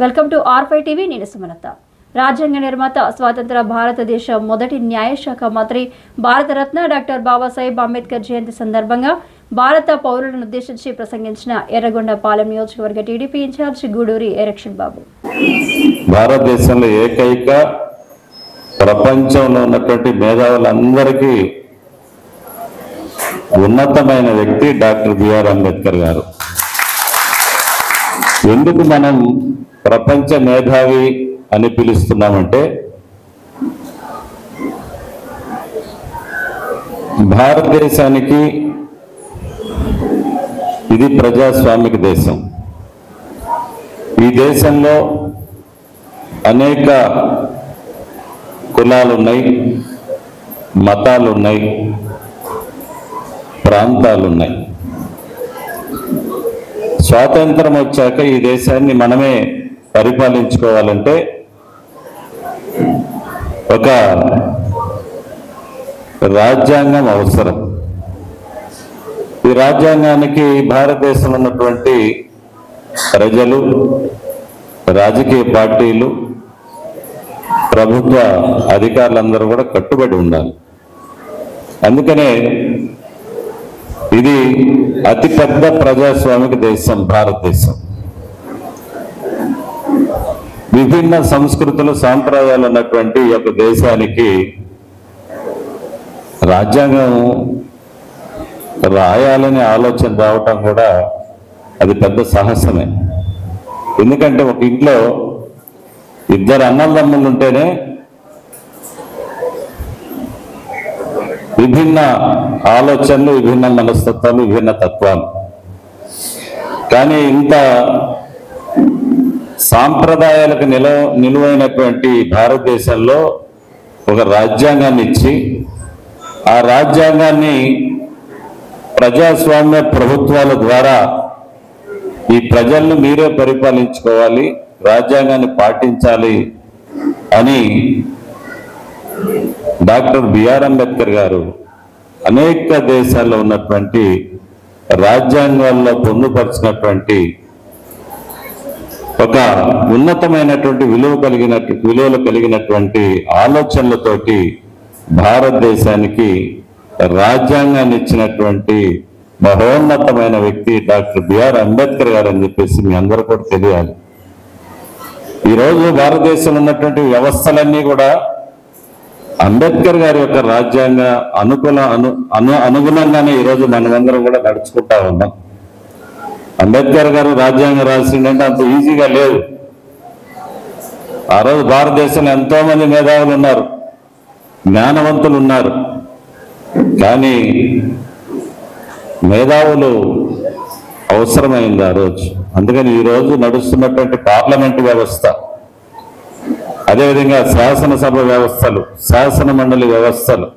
Welcome to R5 TV. నేను సుమలత. రాజ్యాంగ నిర్మాత, స్వాతంత్ర భారతదేశ మొదటి న్యాయశాఖ మంత్రి, భారతరత్న డాక్టర్ బాబాసాహెబ్ అంబేద్కర్ జయంతి సందర్భంగా భారత పౌరులను ఉద్దేశించి ప్రసంగించిన ఎర్రగొండపాలెం నియోజకవర్గ టీడీపీ ఇన్ఛార్జ్ గూడూరి ఎరక్షన్ బాబు. భారతదేశంలో ఏకైక ప్రపంచంలో ఉన్నటువంటి మేధావులందరికీ ఉన్నతమైన వ్యక్తి డాక్టర్ బిఆర్ అంబేద్కర్ గారు. ఎందుకు మనం ప్రపంచ మేధావి అని పిలుస్తున్నామంటే, భారతదేశానికి ఇది ప్రజాస్వామిక దేశం. ఈ దేశంలో అనేక కులాలు ఉన్నాయి, మతాలు ఉన్నాయి, ప్రాంతాలు ఉన్నాయి. స్వాతంత్రం వచ్చాక ఈ దేశాన్ని మనమే పరిపాలించుకోవాలంటే ఒక రాజ్యాంగం అవసరం. ఈ రాజ్యాంగానికి భారతదేశంలో ఉన్నటువంటి ప్రజలు, రాజకీయ పార్టీలు, ప్రభుత్వ అధికారులందరూ కూడా కట్టుబడి ఉండాలి. అందుకనే ఇది అతిపెద్ద ప్రజాస్వామిక దేశం భారతదేశం. విభిన్న సంస్కృతులు, సాంప్రదాయాలు ఉన్నటువంటి ఈ యొక్క దేశానికి రాజ్యాంగం రాయాలనే ఆలోచన రావటం కూడా అది పెద్ద సాహసమే. ఎందుకంటే ఒక ఇంట్లో ఇద్దరు అన్నదమ్ములు ఉంటేనే విభిన్న ఆలోచనలు, విభిన్న మనస్తత్వాలు, విభిన్న తత్వాలు. కానీ ఇంత సాంప్రదాయాలకు నిలువైనటువంటి భారతదేశంలో ఒక రాజ్యాంగాన్ని ఇచ్చి, ఆ రాజ్యాంగాన్ని ప్రజాస్వామ్య ప్రభుత్వాల ద్వారా ఈ ప్రజలను మీరే పరిపాలించుకోవాలి, రాజ్యాంగాన్ని పాటించాలి అని డాక్టర్ బిఆర్ అంబేద్కర్ గారు అనేక దేశాల్లో ఉన్నటువంటి రాజ్యాంగాల్లో పొందుపరిచినటువంటి ఒక ఉన్నతమైనటువంటి విలువలు కలిగినటువంటి ఆలోచనలతోటి భారతదేశానికి రాజ్యాంగాన్ని ఇచ్చినటువంటి మహోన్నతమైన వ్యక్తి డాక్టర్ బిఆర్ అంబేద్కర్ గారు అని చెప్పేసి మీ అందరూ కూడా తెలియాలి. ఈరోజు భారతదేశంలో ఉన్నటువంటి వ్యవస్థలన్నీ కూడా అంబేద్కర్ గారి యొక్క రాజ్యాంగ అనుగుణంగానే ఈరోజు మనమందరం కూడా నడుచుకుంటా ఉన్నాం. అంబేద్కర్ గారు రాజ్యాంగం రాసిందంటే అంత ఈజీగా లేదు. ఆ రోజు భారతదేశంలో ఎంతో మంది మేధావులు ఉన్నారు, జ్ఞానవంతులు ఉన్నారు. కానీ మేధావులు అవసరమైంది ఆ రోజు. అందుకని ఈరోజు నడుస్తున్నటువంటి పార్లమెంటు వ్యవస్థ, అదేవిధంగా శాసనసభ వ్యవస్థలు, శాసన మండలి వ్యవస్థలు,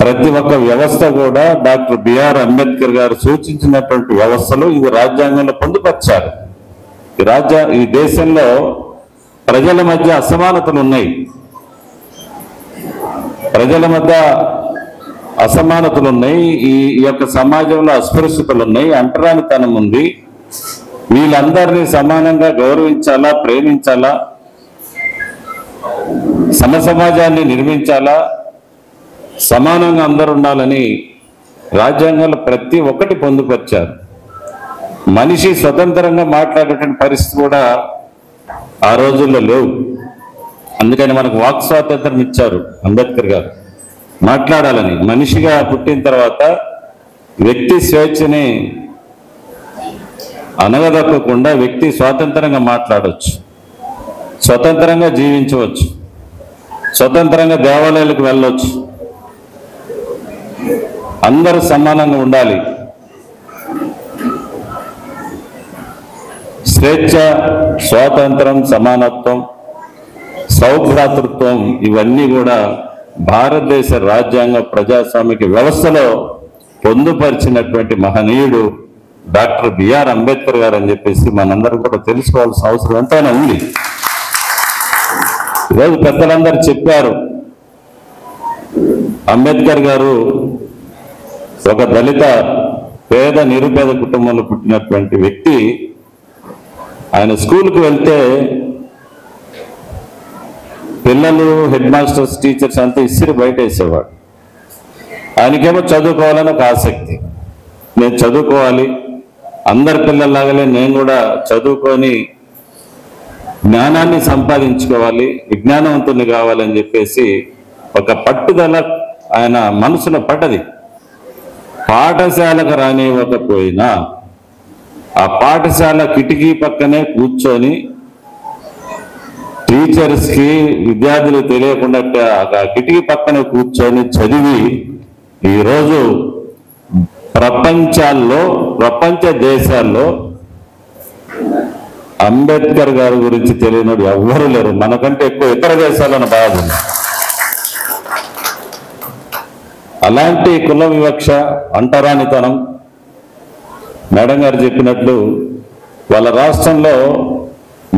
ప్రతి ఒక్క వ్యవస్థ కూడా డాక్టర్ బిఆర్ అంబేద్కర్ గారు సూచించినటువంటి వ్యవస్థలు ఇది రాజ్యాంగంలో పొందుపరిచారు. ఈ దేశంలో ప్రజల మధ్య అసమానతలు ఉన్నాయి, ప్రజల మధ్య అసమానతలు ఉన్నాయి, ఈ యొక్క సమాజంలో అస్పృశ్యతలు ఉన్నాయి, అంటరానితనం ఉంది. వీళ్ళందరినీ సమానంగా గౌరవించాలా, ప్రేమించాలా, సమాజాన్ని నిర్మించాలా, సమానంగా అందరూ ఉండాలని రాజ్యాంగంలో ప్రతి ఒక్కటి పొందుపరిచారు. మనిషి స్వతంత్రంగా మాట్లాడేటువంటి పరిస్థితి కూడా ఆ రోజుల్లో లేవు. అందుకని మనకు వాక్ స్వాతంత్రం ఇచ్చారు అంబేద్కర్ గారు. మాట్లాడాలని, మనిషిగా పుట్టిన తర్వాత వ్యక్తి స్వేచ్ఛని అనగదొక్కకుండా వ్యక్తి స్వాతంత్రంగా మాట్లాడవచ్చు, స్వతంత్రంగా జీవించవచ్చు, స్వతంత్రంగా దేవాలయాలకు వెళ్ళవచ్చు, అందరూ సమానంగా ఉండాలి. స్వేచ్ఛ, స్వాతంత్రం, సమానత్వం, సౌభ్రాతృత్వం ఇవన్నీ కూడా భారతదేశ రాజ్యాంగ ప్రజాస్వామిక వ్యవస్థలో పొందుపరిచినటువంటి మహనీయుడు డాక్టర్ బిఆర్ అంబేద్కర్ గారు అని చెప్పేసి మనందరం కూడా తెలుసుకోవాల్సిన అవసరం ఎంతైనా ఉంది. ఈరోజు పెద్దలందరూ చెప్పారు, అంబేద్కర్ గారు ఒక దళిత పేద నిరుపేద కుటుంబంలో పుట్టినటువంటి వ్యక్తి ఆయన స్కూల్కి వెళ్తే పిల్లలు, హెడ్ మాస్టర్స్, టీచర్స్ అంతా ఇసిరి బయట వేసేవాడు. ఆయనకేమో చదువుకోవాలని ఒక ఆసక్తి. నేను చదువుకోవాలి, అందరి పిల్లల్లాగలే నేను కూడా చదువుకొని జ్ఞానాన్ని సంపాదించుకోవాలి, విజ్ఞానవంతుని కావాలని చెప్పేసి ఒక పట్టుదల ఆయన మనసులో పడ్డది. పాఠశాలకు రానివ్వకపోయినా ఆ పాఠశాల కిటికీ పక్కనే కూర్చొని టీచర్స్కి, విద్యార్థులు తెలియకుండా ఆ కిటికీ పక్కనే కూర్చొని చదివి ఈరోజు ప్రపంచ దేశాల్లో అంబేద్కర్ గారి గురించి తెలియనోడు ఎవ్వరూ లేరు. మనకంటే ఎక్కువ ఇతర దేశాలను బాధ. అలాంటి కుల వివక్ష, అంటరానితనం, మేడం గారు చెప్పినట్లు వాళ్ళ రాష్ట్రంలో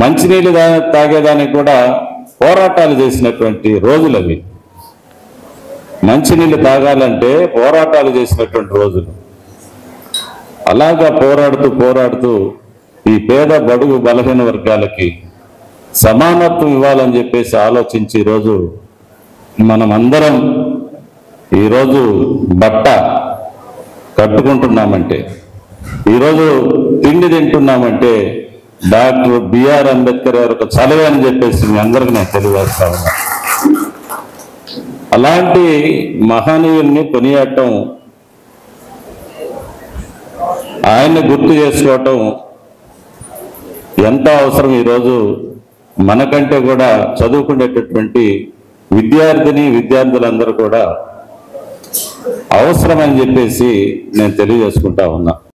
మంచినీళ్ళు తాగేదానికి కూడా పోరాటాలు చేసినటువంటి రోజులు అవి. మంచినీళ్ళు తాగాలంటే పోరాటాలు చేసినటువంటి రోజులు. అలాగా పోరాడుతూ ఈ పేద, బడుగు, బలహీన వర్గాలకి సమానత్వం ఇవ్వాలని చెప్పేసి ఆలోచించి ఈరోజు మనమందరం ఈరోజు బట్ట కట్టుకుంటున్నామంటే, ఈరోజు తిండి తింటున్నామంటే డాక్టర్ బిఆర్ అంబేద్కర్ గారు ఒక చలవే అని చెప్పేసి మీ అందరికీ నేను తెలియజేస్తా ఉన్నా. అలాంటి మహనీయుల్ని కొనియాడటం, ఆయన్ని గుర్తు చేసుకోవటం ఎంత అవసరం. ఈరోజు మనకంటే కూడా చదువుకునేటటువంటి విద్యార్థులందరూ కూడా అవసరమని చెప్పేసి నేను తెలియజేసుకుంటా ఉన్నా.